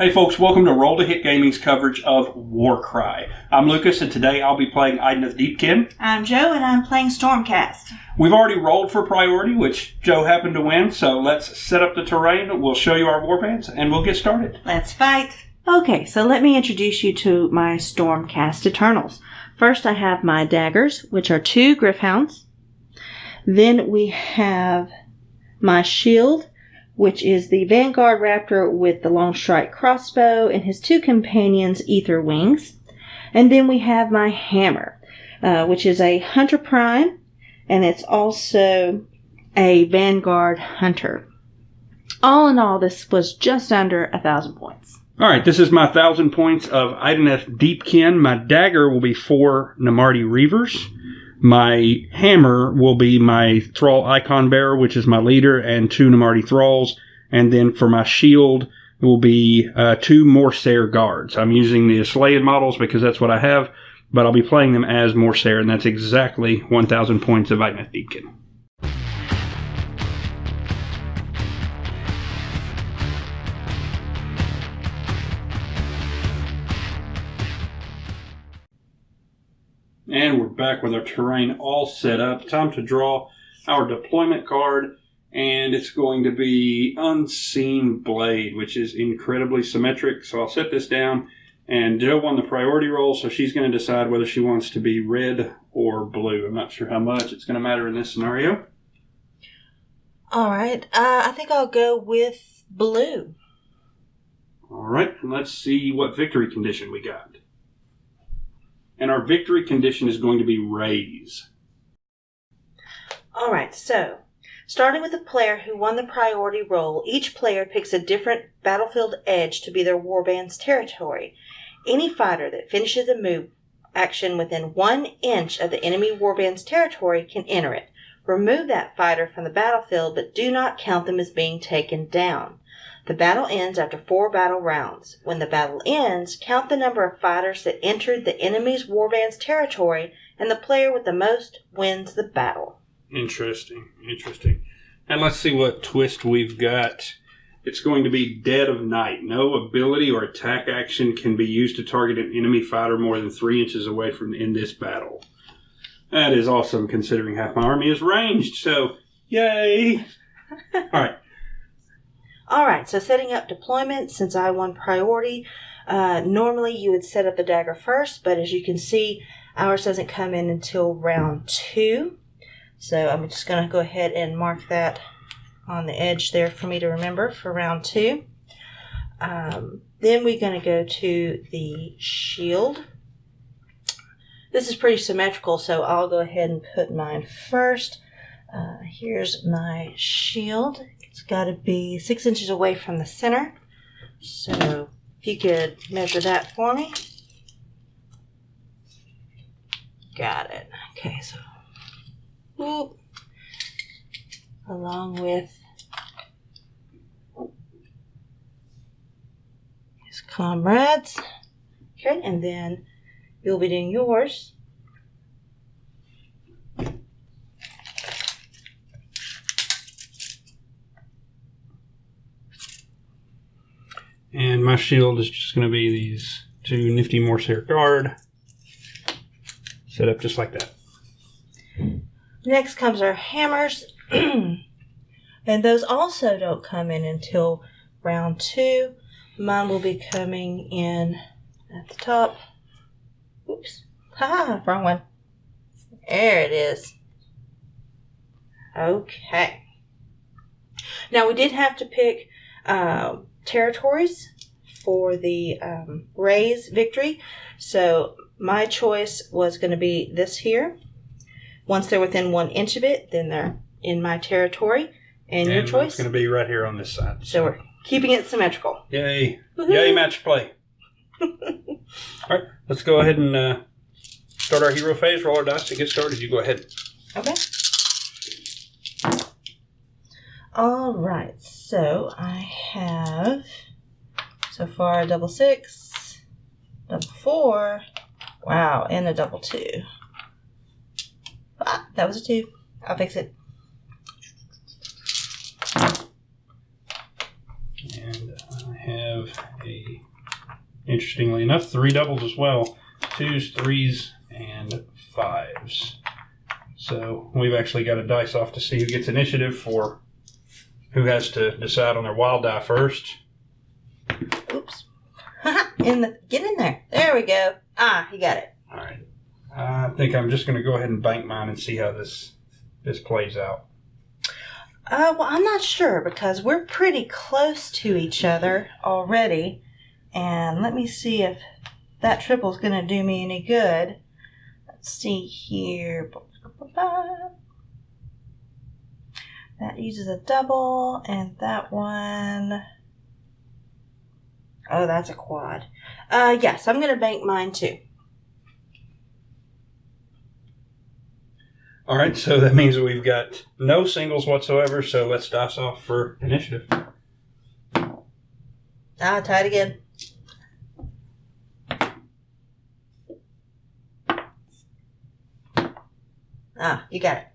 Hey folks, welcome to Roll to Hit Gaming's coverage of Warcry. I'm Lucas, and today I'll be playing Idoneth Deepkin. I'm Joe, and I'm playing Stormcast. We've already rolled for priority, which Joe happened to win, so let's set up the terrain, we'll show you our warbands, and we'll get started. Let's fight. Okay, so let me introduce you to my Stormcast Eternals. First, I have my daggers, which are 2 Gryph-hounds. Then we have my shield, which is the Vanguard Raptor with the long strike crossbow and his 2 companions, Ether Wings. And then we have my hammer, which is a Hunter Prime, and it's also a Vanguard Hunter. All in all, this was just under 1,000 points. Alright, this is my 1,000 points of Idoneth Deepkin. My dagger will be 4 Namarti Reavers. My hammer will be my Thrall Icon Bearer, which is my leader, and 2 Namarti Thralls. And then for my shield, it will be 2 Morsair Guards. I'm using the Aslayed models because that's what I have, but I'll be playing them as Morsair, and that's exactly 1,000 points of Idoneth Deepkin. And we're back with our terrain all set up. Time to draw our deployment card, and it's going to be Unseen Blade, which is incredibly symmetric. So I'll set this down, and Joe won the priority roll, so she's going to decide whether she wants to be red or blue. I'm not sure how much it's going to matter in this scenario. All right. I think I'll go with blue. All right, and let's see what victory condition we got. And our victory condition is going to be Raise. All right, so starting with the player who won the priority roll, each player picks a different battlefield edge to be their warband's territory. Any fighter that finishes a move action within 1 inch of the enemy warband's territory can enter it. Remove that fighter from the battlefield, but do not count them as being taken down. The battle ends after 4 battle rounds. When the battle ends, count the number of fighters that entered the enemy's warband's territory, and the player with the most wins the battle. Interesting. And let's see what twist we've got. It's going to be Dead of Night. No ability or attack action can be used to target an enemy fighter more than 3 inches away from in this battle. That is awesome, considering half my army is ranged, so yay! All right, so setting up deployment, since I won priority, normally you would set up the dagger first, but as you can see, ours doesn't come in until round 2. So I'm just going to go ahead and mark that on the edge there for me to remember for round 2. Then we're going to go to the shield. This is pretty symmetrical, so I'll go ahead and put mine first. Here's my shield. It's got to be 6 inches away from the center. So if you could measure that for me. Got it. Okay, so whoop, along with his comrades. Okay, and then you'll be doing yours. And my shield is just going to be these 2 nifty Morsair Guard. Set up just like that. Next comes our hammers. And those also don't come in until round 2. Mine will be coming in at the top. Oops. Wrong one. There it is. Okay. Now we did have to pick territories for the Raise victory. So my choice was going to be this here. Once they're within 1 inch of it, then they're in my territory. And your choice? It's going to be right here on this side. So we're keeping it symmetrical. Yay. Woo-hoo. Yay, match play. All right, let's go ahead and start our hero phase. Roll our dice to get started. You go ahead. Okay. All right, so I have so far a double 6, double 4, wow, and a double 2. That was a 2. I'll fix it. And I have interestingly enough, 3 doubles as well. 2s, 3s, and 5s. So we've actually got a dice off to see who gets initiative for who has to decide on their wild die first. Oops. Get in there. There we go. You got it. All right. I think I'm just going to go ahead and bank mine and see how this plays out. Well, I'm not sure because we're pretty close to each other already. And let me see if that triple is going to do me any good. Let's see here. That uses a double, and that one... Oh, that's a quad. Yes, I'm going to bank mine too. All right, so that means we've got no singles whatsoever, so let's dice off for initiative. Tied again. You got it.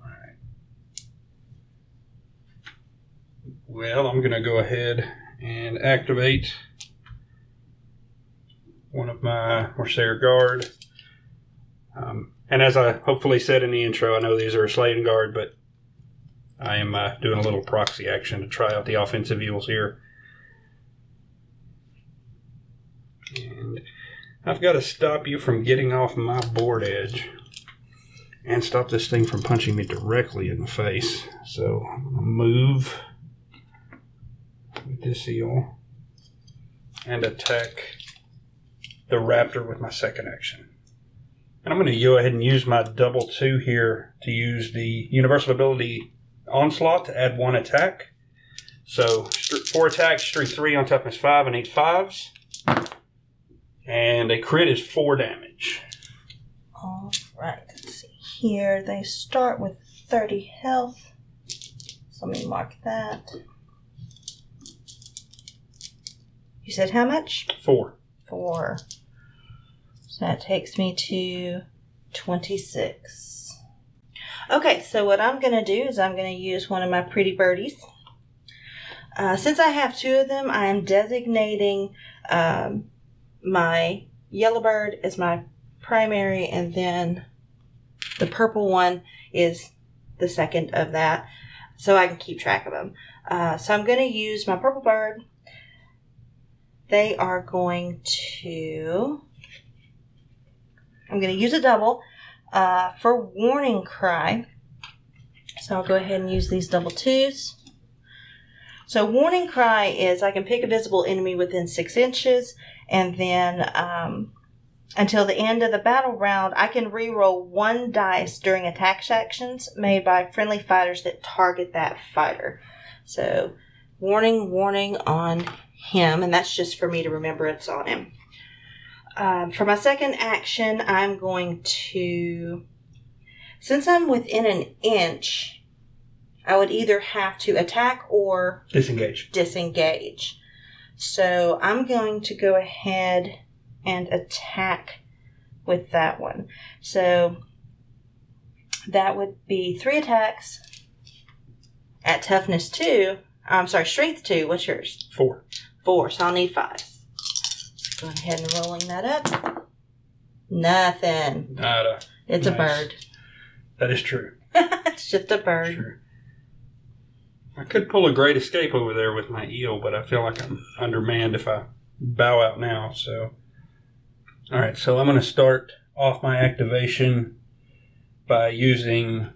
All right. Well, I'm going to go ahead and activate one of my Corsair Guard. And as I hopefully said in the intro, I know these are a Slaying Guard, but I am doing a little proxy action to try out the offensive evils here. And I've got to stop you from getting off my board edge and stop this thing from punching me directly in the face. So I'm going to move with this eel and attack the raptor with my second action. And I'm going to go ahead and use my double 2 here to use the universal ability Onslaught to add 1 attack. So 4 attacks, strength 3 on toughness 5 and 8 5s. And a crit is 4 damage. All right, let's see here. They start with 30 health. So let me mark that. You said how much? 4. 4. So that takes me to 26. Okay, so what I'm going to do is I'm going to use one of my pretty birdies. Since I have 2 of them, I am designating my yellow bird as my primary, and then the purple one is the second of that, so I can keep track of them. So I'm going to use my purple bird. They are going to... I'm going to use a double for Warning Cry. So I'll go ahead and use these double 2s. So Warning Cry is I can pick a visible enemy within 6 inches, and then until the end of the battle round, I can reroll 1 dice during attack actions made by friendly fighters that target that fighter. So warning on him, and that's just for me to remember it's on him. For my second action, I'm going to, since I'm within an inch, I would either have to attack or disengage. So I'm going to go ahead and attack with that one. So that would be 3 attacks at toughness 2. I'm sorry, strength 2. What's yours? 4. 4, so I'll need 5. Go ahead and rolling that up. Nothing. Nada. It's nice. A bird. That is true. It's just a bird. Sure. I could pull a great escape over there with my eel, but I feel like I'm undermanned if I bow out now. So, all right. So I'm going to start off my activation by using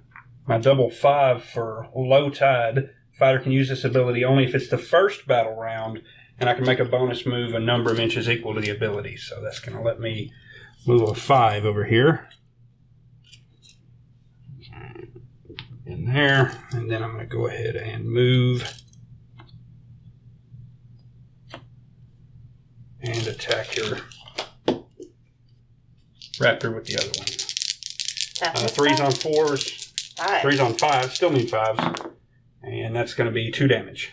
my double 5 for low tide. Fighter can use this ability only if it's the first battle round, and I can make a bonus move a number of inches equal to the ability. So that's going to let me move a 5 over here. In there. And then I'm going to go ahead and move and attack your raptor with the other one. 3s on 4s. 3s on 5s. Still need 5s. And that's going to be 2 damage.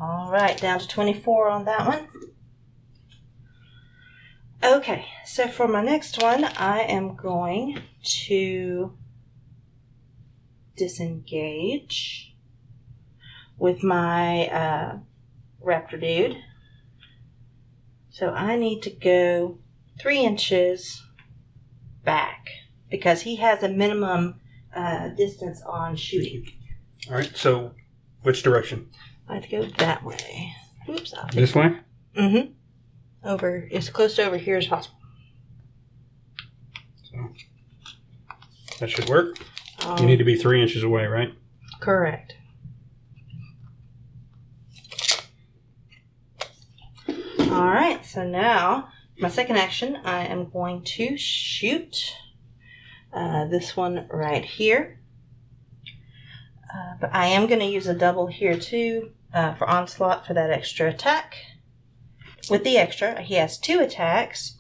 All right, down to 24 on that one. Okay, so for my next one, I am going to disengage with my raptor dude. So I need to go 3 inches back because he has a minimum distance on shooting. All right, so which direction? I have to go that way. Oops. This way? Mm-hmm. Over, as close to over here as possible. So that should work. You need to be 3 inches away, right? Correct. All right, so now my second action, I am going to shoot this one right here. But I am going to use a double here too for onslaught for that extra attack. With the extra, he has 2 attacks,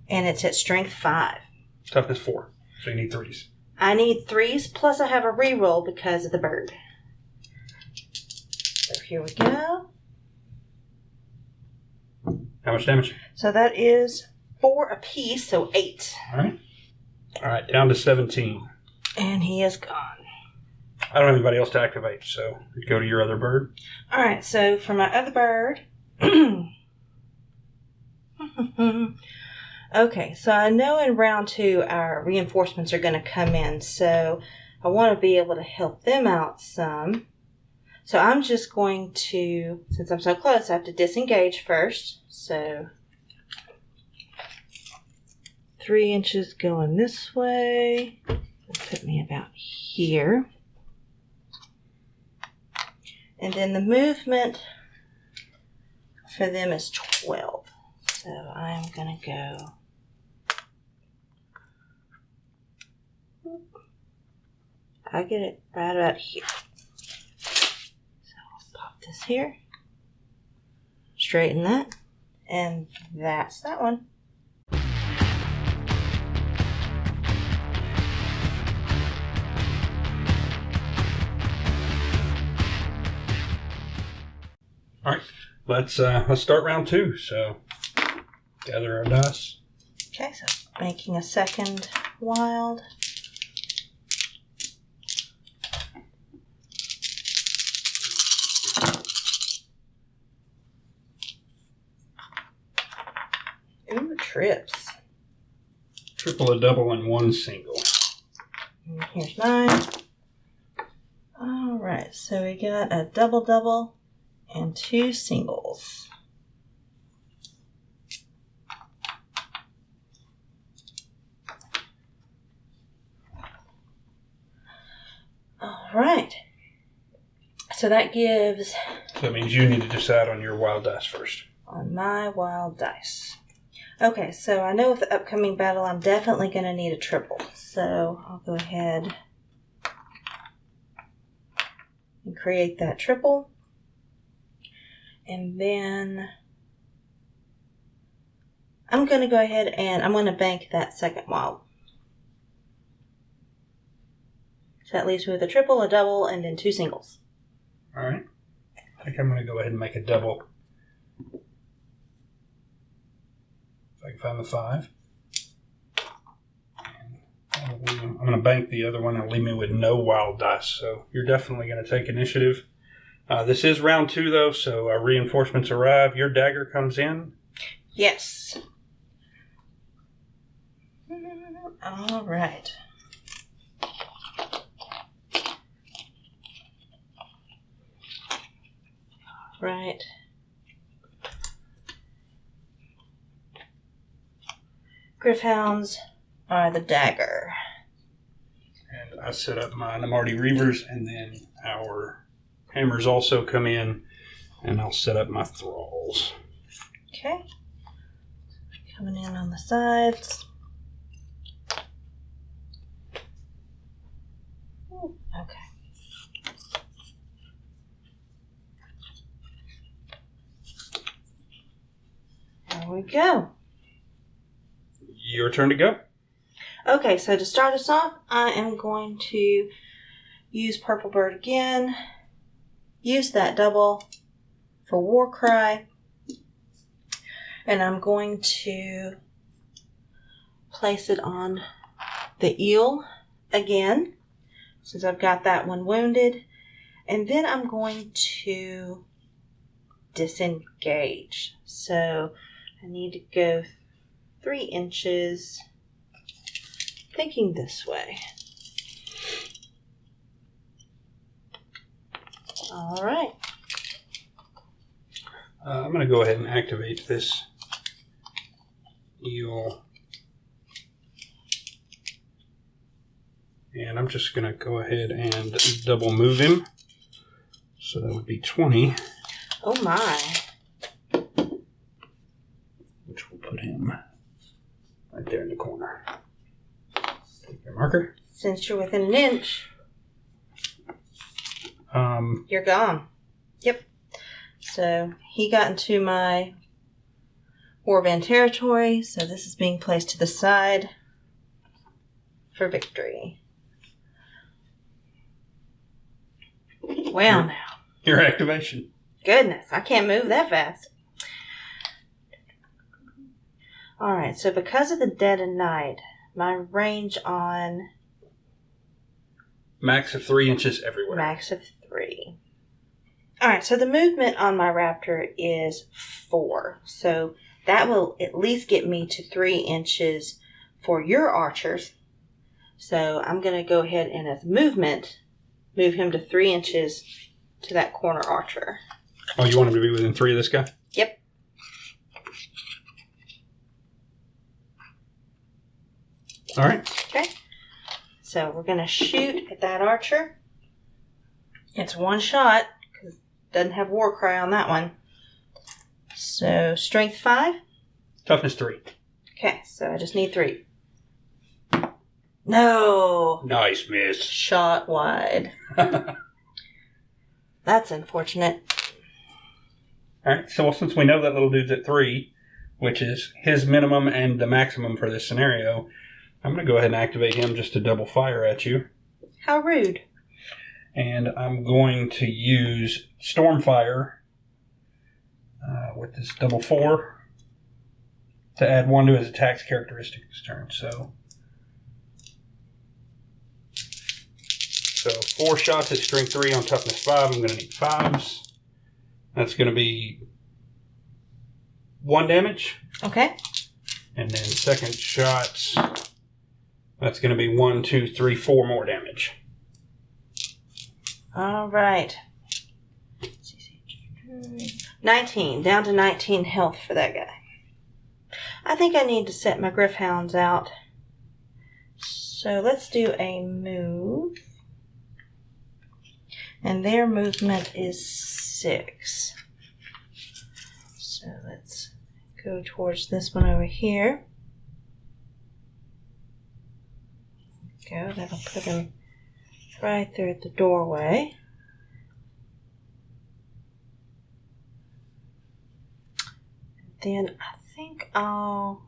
and it's at strength 5. Toughness 4, so you need 3s. I need 3s, plus I have a reroll because of the bird. So here we go. How much damage? So that is 4 apiece, so 8. All right, down to 17. And he is gone. I don't have anybody else to activate, so you'd go to your other bird. All right, so for my other bird... Okay, so I know in round 2 our reinforcements are going to come in, so I want to be able to help them out some. So I'm just going to, since I'm so close, I have to disengage first. So 3 inches going this way. That'll put me about here. And then the movement for them is 12. So I'm going to go. I get it right about here. So I'll pop this here. Straighten that. And that's that one. All right, let's start round 2. So gather our dice. Okay, so making a second wild. Ooh, trips. Triple, a double, and 1 single. And here's mine. All right, so we got a double and 2 singles. All right. So that gives... So that means you need to decide on your wild dice first. On my wild dice. Okay, so I know with the upcoming battle I'm definitely going to need a triple. So I'll go ahead and create that triple. And then I'm going to go ahead and I'm going to bank that second wild. So that leaves me with a triple, a double, and then 2 singles. All right. I think I'm going to go ahead and make a double. If I can find the 5. And I'm going to bank the other one and leave me with no wild dice. So you're definitely going to take initiative. This is round 2, though, so our reinforcements arrive. Your dagger comes in. Yes. All right. Right. Griffhounds are the dagger. And I set up my Namarti Reavers, and then our hammers also come in, and I'll set up my thralls. Okay. Coming in on the sides. Ooh, okay. There we go. Your turn to go. Okay, so to start us off, I am going to use Purple Bird again. Use that double for Warcry. And I'm going to place it on the eel again, since I've got that one wounded. And then I'm going to disengage. So I need to go 3 inches, thinking this way. All right. I'm going to go ahead and activate this eel. And I'm just going to go ahead and double move him. So that would be 20. Oh my. Which will put him right there in the corner. Take your marker. Since you're within an inch, you're gone. Yep. So he got into my warband territory, so this is being placed to the side for victory. Well, now. Your activation. Goodness, I can't move that fast. Alright, so because of the dead of night, my range on... Max of 3 inches everywhere. Max of 3. Alright, so the movement on my raptor is 4. So that will at least get me to 3 inches for your archers. So I'm going to go ahead and as movement, move him to 3 inches to that corner archer. Oh, you want him to be within 3 of this guy? Yep. Alright. Okay. So we're going to shoot at that archer. It's 1 shot, because it doesn't have Warcry on that one. So, strength 5. Toughness 3. Okay, so I just need 3. No! Nice miss. Shot wide. That's unfortunate. Alright, so since we know that little dude's at 3, which is his minimum and the maximum for this scenario, I'm going to go ahead and activate him just to double fire at you. How rude. And I'm going to use Stormfire with this double 4 to add 1 to his attack's characteristic this turn. So 4 shots at strength 3 on toughness 5. I'm going to need 5s. That's going to be 1 damage. Okay. And then second shots, that's going to be 1, 2, 3, 4 more damage. All right. 19. Down to 19 health for that guy. I think I need to set my Griffhounds out. So let's do a move. And their movement is 6. So let's go towards this one over here. There we go. That'll put him right there at the doorway. Then I think I'll...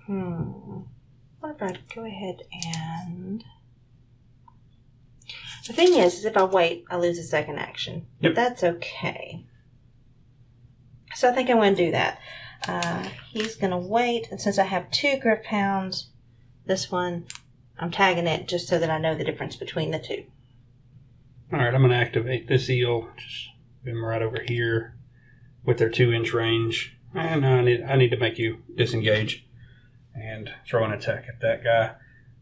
What if I go ahead and... The thing is if I wait, I lose a second action. Yep. That's okay. So I think I'm going to do that. He's going to wait, and since I have 2 Griffhounds, this one, I'm tagging it just so that I know the difference between the 2. Alright, I'm going to activate this eel. Just put him right over here with their 2-inch range. And I need to make you disengage and throw an attack at that guy.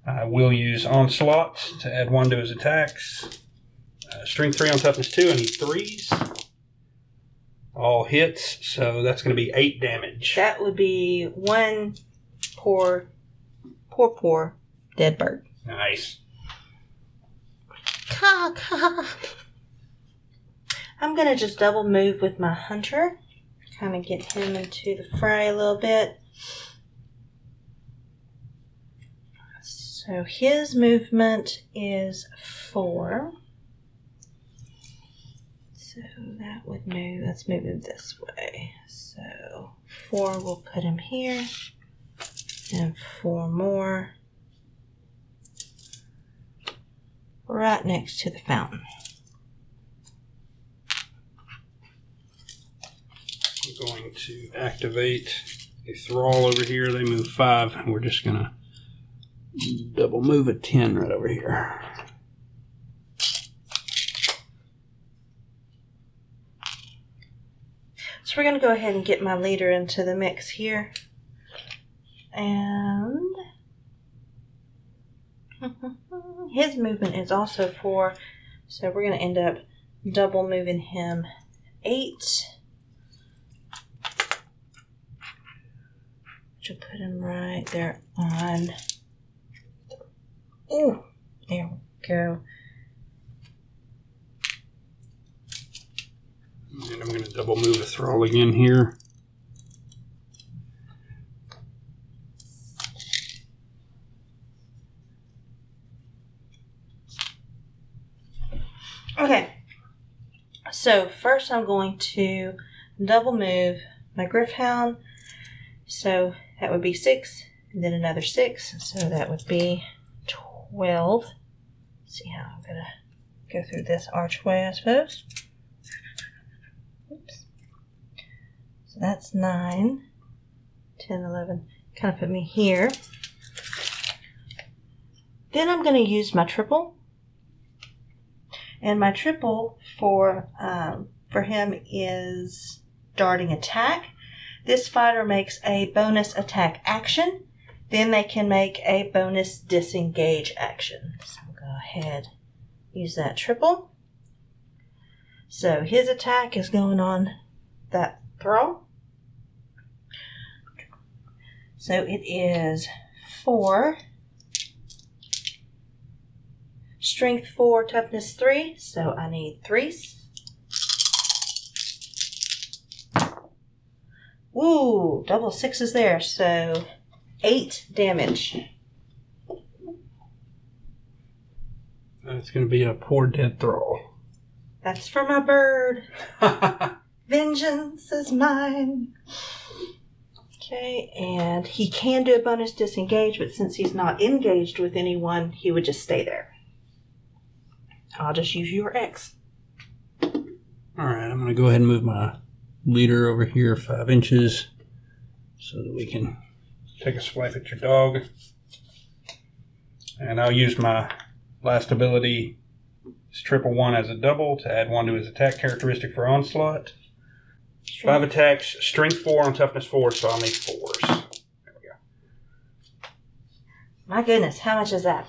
I will use Onslaught to add 1 to his attacks. Strength 3 on toughness 2. I need 3s. All hits, so that's going to be 8 damage. That would be 1 poor dead bird. Nice. Caw. I'm going to just double move with my hunter. Kind of get him into the fray a little bit. So his movement is 4. So that would move, let's move him this way. So 4 will put him here. And 4 more. Right next to the fountain. I'm going to activate a thrall over here. They move 5, and we're just going to double move a 10 right over here. So we're going to go ahead and get my leader into the mix here. And his movement is also 4. So we're going to end up double moving him 8. Which will put him right there on. Ooh, there we go. And I'm going to double move the thrall again here. Okay. So first I'm going to double move my Griffhound. So that would be 6, and then another 6. So that would be 12. Let's see how I'm going to go through this archway, I suppose. Oops. So that's 9, 10, 11. Kind of put me here. Then I'm going to use my triple. And my triple for him is darting attack. This fighter makes a bonus attack action. Then they can make a bonus disengage action. So we'll go ahead and use that triple. So his attack is going on that thrall. So it is 4. Strength 4, toughness 3. So I need 3s. Ooh, double 6s there. So 8 damage. That's going to be a poor dead thrall. That's for my bird. Vengeance is mine. Okay, and he can do a bonus disengage, but since he's not engaged with anyone, he would just stay there. I'll just use your X. Alright, I'm going to go ahead and move my leader over here 5 inches so that we can take a swipe at your dog. And I'll use my last ability, it's 111 as a double, to add 1 to his attack characteristic for onslaught. 5 attacks, strength 4 on toughness 4, so I'll need 4s. There we go. My goodness, how much is that?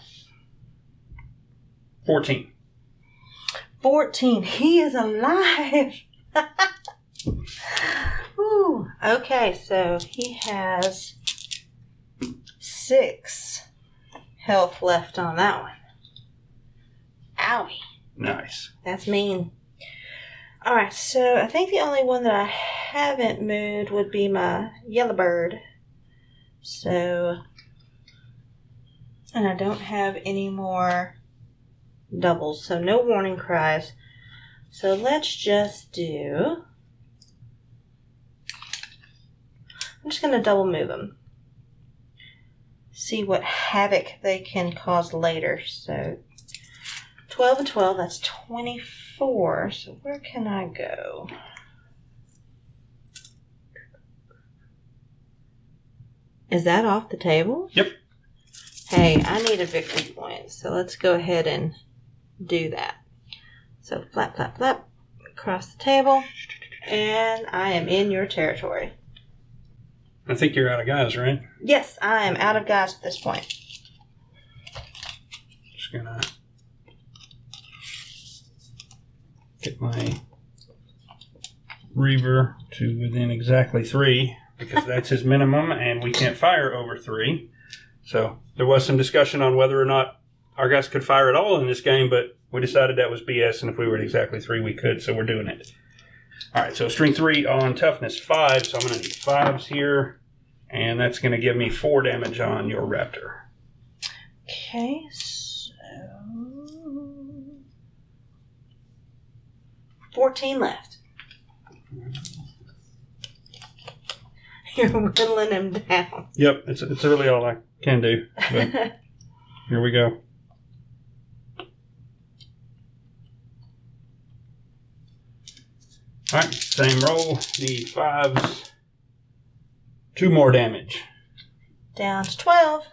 14. 14. He is alive. Ooh. Okay, so he has 6 health left on that one. Owie. Nice. That's mean. Alright, so I think the only one that I haven't moved would be my yellow bird. So, and I don't have any more doubles, so no warning cries. So let's just do, I'm just going to double move them. See what havoc they can cause later. So 12 and 12, that's 24. So where can I go? Is that off the table? Yep. Hey, I need a victory point, so let's go ahead and do that. So flap, flap, flap, across the table, and I am in your territory. I think you're out of guys, right? Yes, I am out of guys at this point. Just gonna get my Reaver to within exactly 3, because that's his minimum, and we can't fire over 3. So there was some discussion on whether or not our guys could fire at all in this game, but we decided that was BS, and if we were at exactly 3, we could, so we're doing it. All right, so strength 3 on toughness 5, so I'm going to need 5s here, and that's going to give me 4 damage on your raptor. Okay, so 14 left. You're whittling him down. Yep, it's really all I can do, but here we go. All right, same roll. Need 5s. 2 more damage. Down to 12.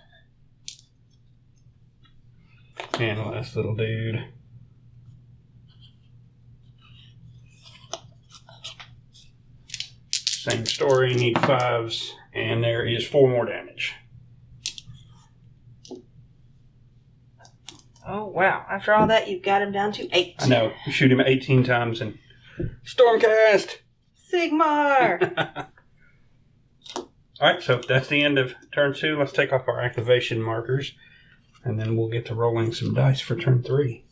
And last little dude. Same story, need 5s, and there is 4 more damage. Oh, wow. After all that, you've got him down to 8. I know. You shoot him 18 times and Stormcast! Sigmar! Alright, so that's the end of turn 2. Let's take off our activation markers, and then we'll get to rolling some dice for turn 3.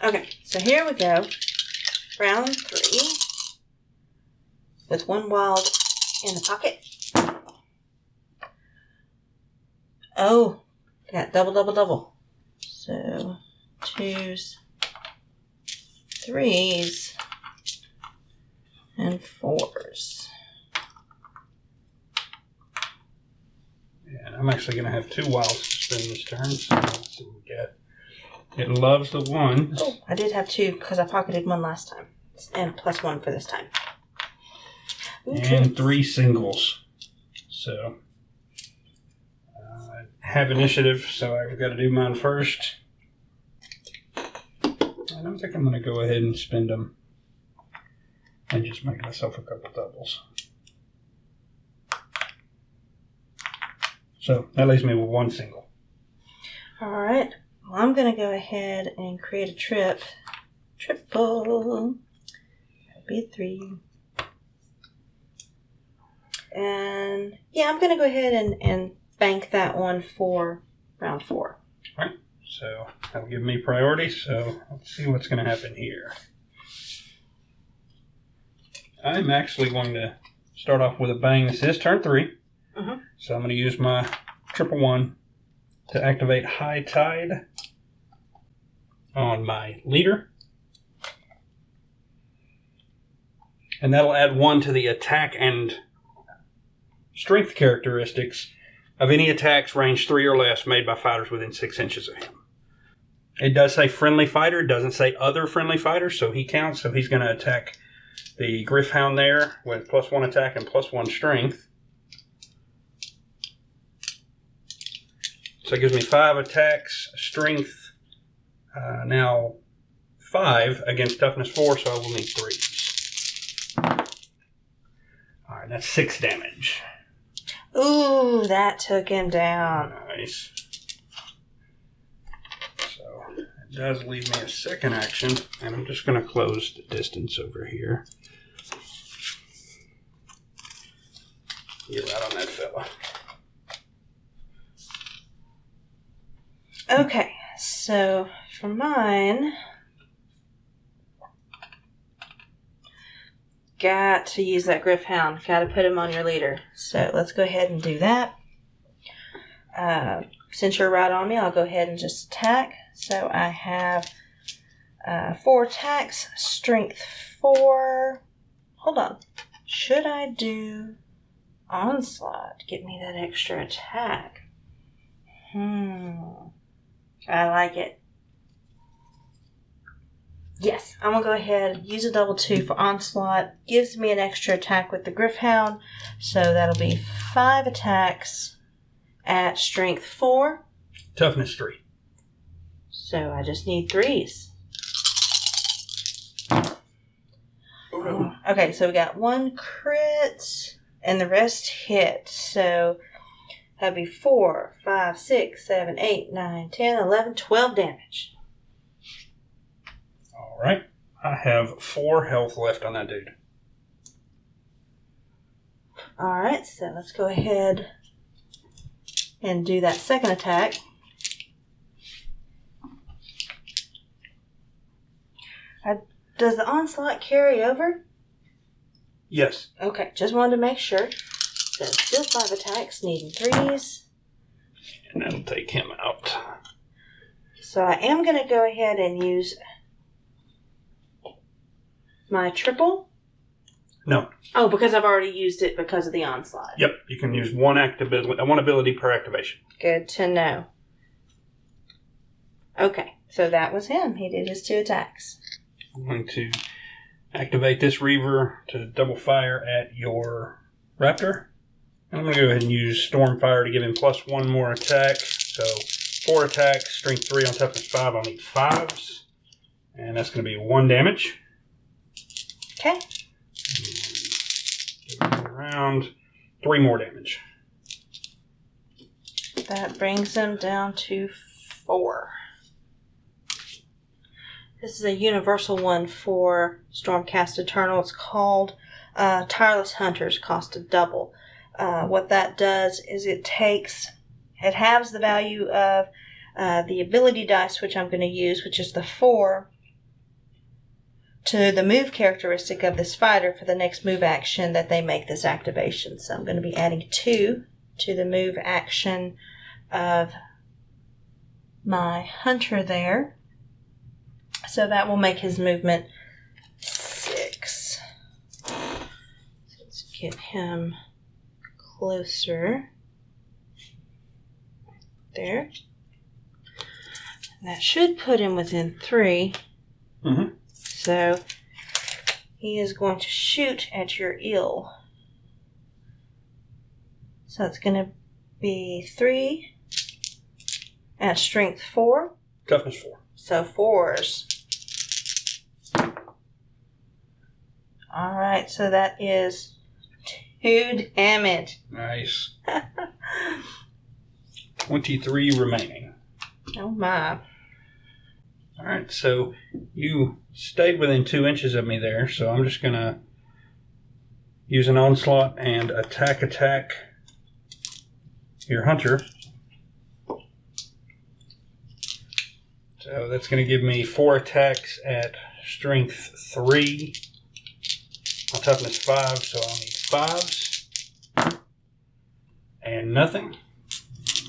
Okay, so here we go. Round 3. With 1 wild in the pocket. Oh, got double. So, 2s, 3s, and 4s. And I'm actually going to have 2 wilds to spend this turn, so let's see what we get. It loves the 1s. Oh, I did have 2 because I pocketed 1 last time. And plus 1 for this time. And 3 singles. So, I have initiative, so I've got to do mine first. And I think I'm going to go ahead and spend them and just make myself a couple doubles. So, that leaves me with 1 single. Alright. Well, I'm going to go ahead and create a trip. Triple. That'll be a 3. And yeah, I'm going to go ahead and bank that one for round 4. Alright, so that'll give me priority, so let's see what's going to happen here. I'm actually going to start off with a bang. This is turn 3, so I'm going to use my 111 to activate High Tide on my leader. And that'll add 1 to the attack and strength characteristics of any attacks range 3 or less made by fighters within 6 inches of him. It does say friendly fighter, it doesn't say other friendly fighters, so he counts. So he's going to attack the Griffhound there with +1 attack and +1 strength. So it gives me 5 attacks, strength, now 5 against toughness 4, so I will need 3s. Alright, that's 6 damage. Ooh, that took him down. Nice. So it does leave me a second action, and I'm just going to close the distance over here. Get right on that fella. Okay, so for mine, got to use that Griffhound. Got to put him on your leader. So let's go ahead and do that. Since you're right on me, I'll go ahead and just attack. So I have 4 attacks, strength 4. Hold on. Should I do onslaught to get me that extra attack? I like it. Yes, I'm going to go ahead and use a double 2 for onslaught. Gives me an extra attack with the Griffhound. So that'll be 5 attacks at strength 4. Toughness 3. So I just need 3s. Okay, so we got 1 crit and the rest hit. So that'd be 4, 5, 6, 7, 8, 9, 10, 11, 12 damage. Alright. I have 4 health left on that dude. Alright, so let's go ahead and do that second attack. Does the onslaught carry over? Yes. Okay, just wanted to make sure. So still 5 attacks, needing 3s. And that'll take him out. So I am going to go ahead and use my triple. No. Oh, because I've already used it because of the onslaught. Yep, you can use one ability per activation. Good to know. Okay, so that was him. He did his 2 attacks. I'm going to activate this Reaver to double fire at your Raptor. I'm going to go ahead and use Stormfire to give him plus 1 more attack. So 4 attacks, strength 3 on toughness 5. I'll need 5s. And that's going to be 1 damage. Okay. Around 3 more damage. That brings him down to 4. This is a universal one for Stormcast Eternals. It's called Tireless Hunters, cost a double. What that does is it halves the value of the ability dice, which I'm going to use, which is the 4, to the move characteristic of this fighter for the next move action that they make this activation. So I'm going to be adding 2 to the move action of my hunter there. So that will make his movement 6. So let's get him closer. There. And that should put him within 3. Mm-hmm. So he is going to shoot at your eel. So it's going to be 3 at strength 4. Toughness 4. So 4s. Alright, so that is 2 damage. Nice. 23 remaining. Oh my. Alright, so you stayed within 2 inches of me there, so I'm just going to use an onslaught and attack your hunter. So that's going to give me 4 attacks at strength 3 on toughness 5, so I'll need 5s. And nothing.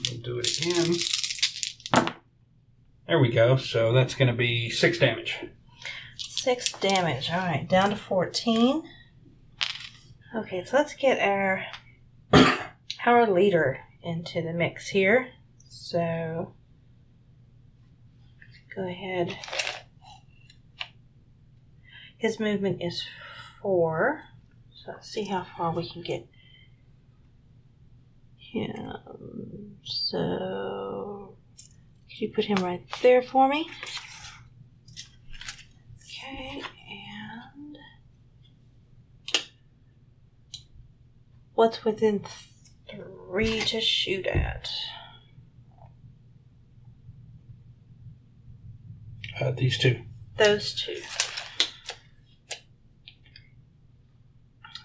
We'll do it again. There we go. So that's going to be 6 damage. 6 damage. Alright, down to 14. Okay, so let's get our leader into the mix here. So go ahead. His movement is 4. So let's see how far we can get him. So could you put him right there for me? Okay, and what's within 3 to shoot at? These 2. Those 2.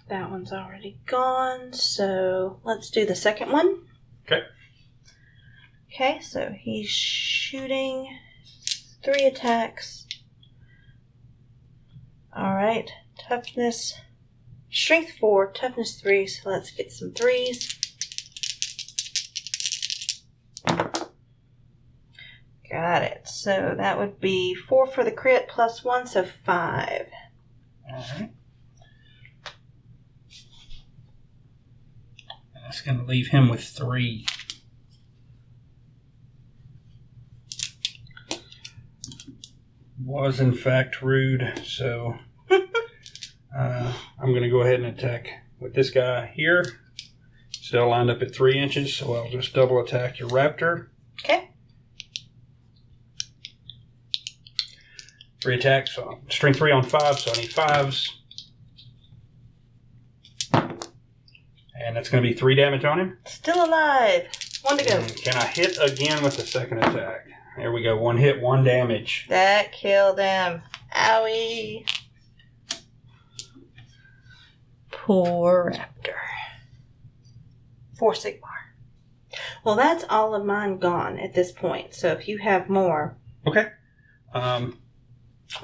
That one's already gone, so let's do the second one. Okay. Okay, so he's shooting 3 attacks. Alright, toughness, strength 4, toughness 3, so let's get some 3s. Got it. So that would be 4 for the crit plus 1, so 5. Alright. That's going to leave him with 3. Was in fact rude, so I'm going to go ahead and attack with this guy here. Still lined up at 3 inches, so I'll just double attack your raptor. Okay. 3 attacks, so strength 3 on 5, so I need 5s. And that's going to be 3 damage on him. Still alive. 1 to go. And can I hit again with the second attack? There we go. 1 hit, 1 damage. That killed him. Owie. Poor raptor. 4 Sigmar. Well, that's all of mine gone at this point. So if you have more. Okay.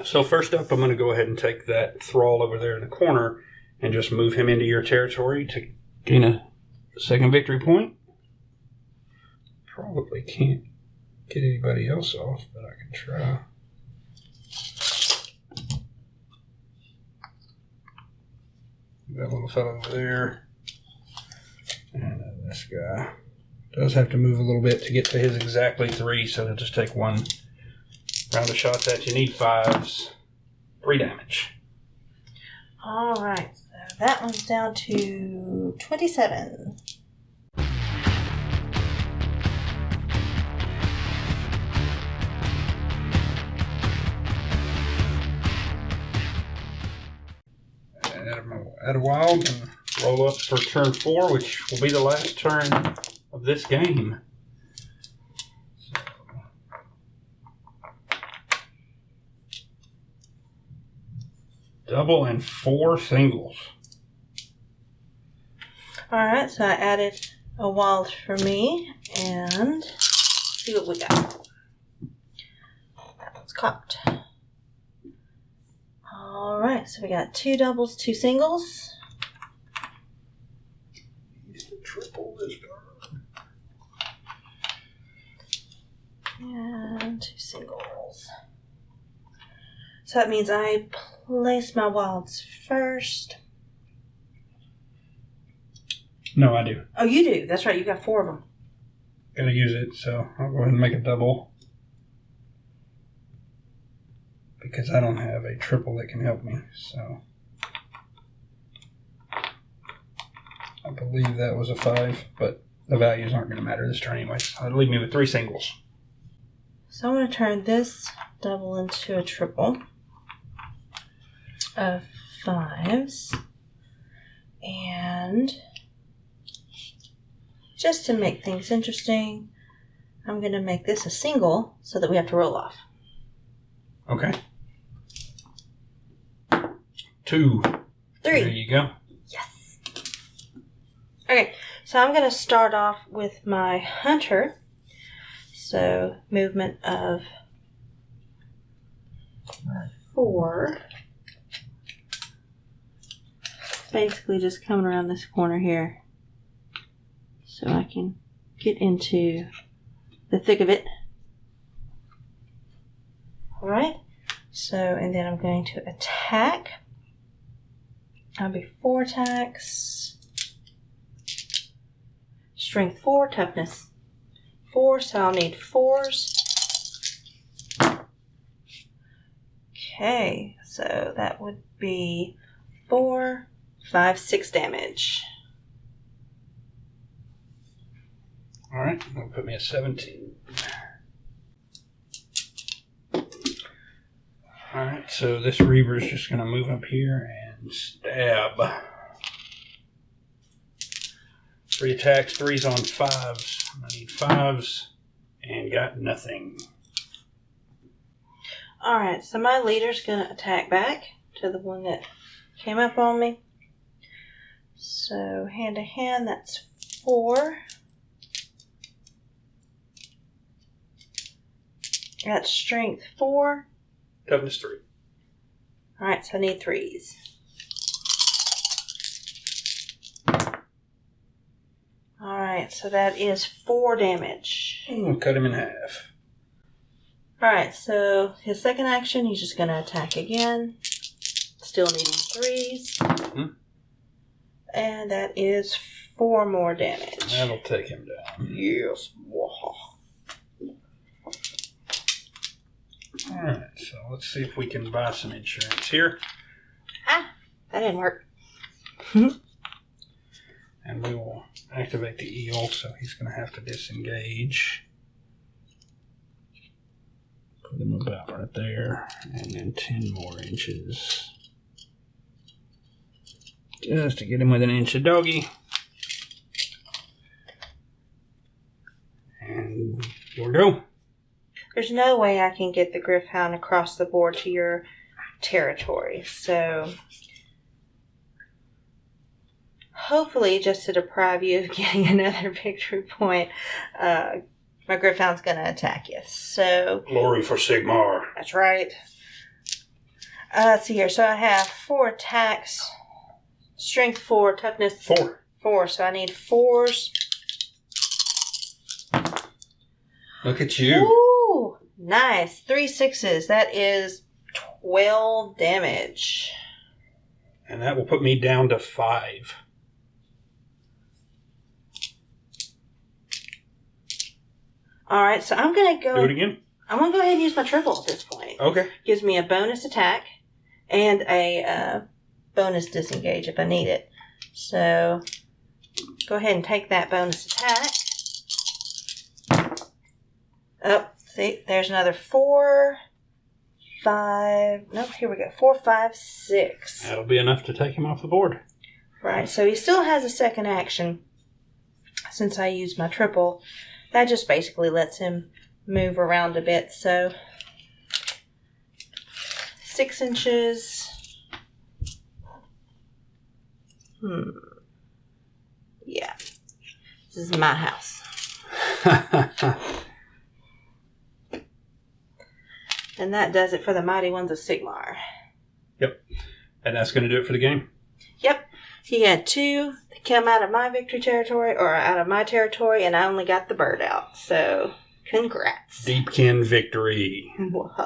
So first up, I'm going to go ahead and take that thrall over there in the corner and just move him into your territory to gain a second victory point. Probably can't get anybody else off, but I can try. That little fellow over there. And this guy does have to move a little bit to get to his exactly 3, so he'll just take 1 round of shots at you. Need 5s. 3 damage. Alright, so that one's down to 27. add a wild and roll up for turn 4, which will be the last turn of this game. Double and 4 singles. Alright, so I added a wild for me, and see what we got. That one's cocked. Alright, so we got 2 doubles, 2 singles. Triple this turn. And 2 singles. So that means I place my wilds first. No, I do. Oh, you do. That's right. You got 4 of them. Gotta use it, so I'll go ahead and make a double. Because I don't have a triple that can help me, so. I believe that was a 5, but the values aren't going to matter this turn anyway. So that'll leave me with 3 singles. So I'm going to turn this double into a triple of 5s. And just to make things interesting, I'm going to make this a single so that we have to roll off. Okay. 2. 3. There you go. Yes. Okay, so I'm going to start off with my hunter. So movement of 4. Basically just coming around this corner here so I can get into the thick of it. Alright, so and then I'm going to attack. I'll be 4 attacks. Strength 4, toughness 4, so I'll need 4s. Okay, so that would be 4, 5, 6 damage. Alright, that'll put me at 17. Alright, so this Reaver's just going to move up here and stab. 3 attacks, 3s on 5s. I need 5s and got nothing. Alright, so my leader's going to attack back to the one that came up on me. So hand to hand, that's 4. That's strength 4. Toughness 3. Alright, so I need 3s. Alright, so that is 4 damage. We'll cut him in half. Alright, so his second action, he's just going to attack again. Still needing 3s. Mm-hmm. And that is 4 more damage. That'll take him down. Yes. Alright, so let's see if we can buy some insurance here. Ah, that didn't work. And we will activate the eel, so he's going to have to disengage. Put him about right there, and then 10 more inches. Just to get him within an inch of doggy. And here we go. There's no way I can get the Griffhound across the board to your territory, so hopefully, just to deprive you of getting another victory point, my Griffhound's going to attack you. So Glory for Sigmar. that's right. Let's see here. So I have 4 attacks, strength 4, toughness 4. So I need 4s. Look at you. Ooh, nice. 3 6s. That is 12 damage. And that will put me down to 5. All right, so I'm going to go. Do it again? I'm going to go ahead and use my triple at this point. Okay. Gives me a bonus attack and a bonus disengage if I need it. So go ahead and take that bonus attack. Oh, see, there's another 4, 5. Nope, here we go. 4, 5, 6. That'll be enough to take him off the board. Right, so he still has a second action since I used my triple. That just basically lets him move around a bit. So 6 inches. Yeah. This is my house. And that does it for the Mighty Ones of Sigmar. Yep. And that's going to do it for the game. Yep. He had 2 that come out of my victory territory, or out of my territory, and I only got the bird out. So, congrats. Deepkin victory. All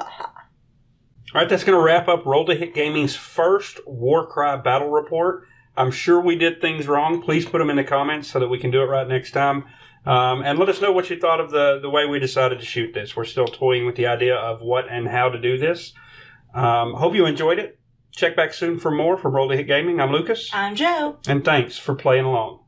right, that's going to wrap up Roll to Hit Gaming's first Warcry battle report. I'm sure we did things wrong. Please put them in the comments so that we can do it right next time. And let us know what you thought of the way we decided to shoot this. We're still toying with the idea of what and how to do this. Hope you enjoyed it. Check back soon for more from Roll to Hit Gaming. I'm Lucas. I'm Joe. And thanks for playing along.